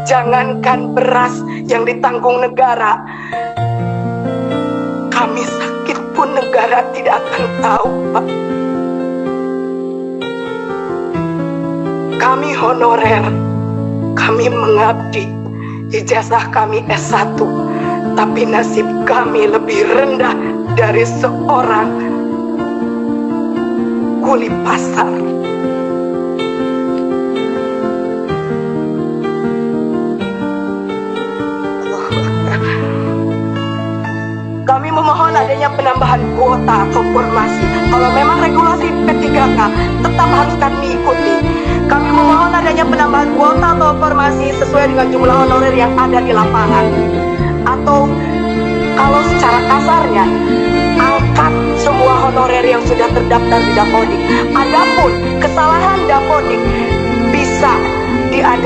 Jangankan beras yang ditanggung negara, kami sakit pun negara tidak akan tahu, Pak. Kami honorer, kami mengabdi, ijazah kami S1, tapi nasib kami lebih rendah dari seorang kuli pasar. Kami memohon adanya penambahan kuota atau formasi. Kalau memang regulasi P3K tetap harus kami ikuti. Kami memohon adanya penambahan kuota atau formasi sesuai dengan jumlah honorer yang ada di lapangan. Atau kalau secara kasarnya, angkat semua honorer yang sudah terdaftar di Dapodik. Adapun kesalahan Dapodik bisa diadakan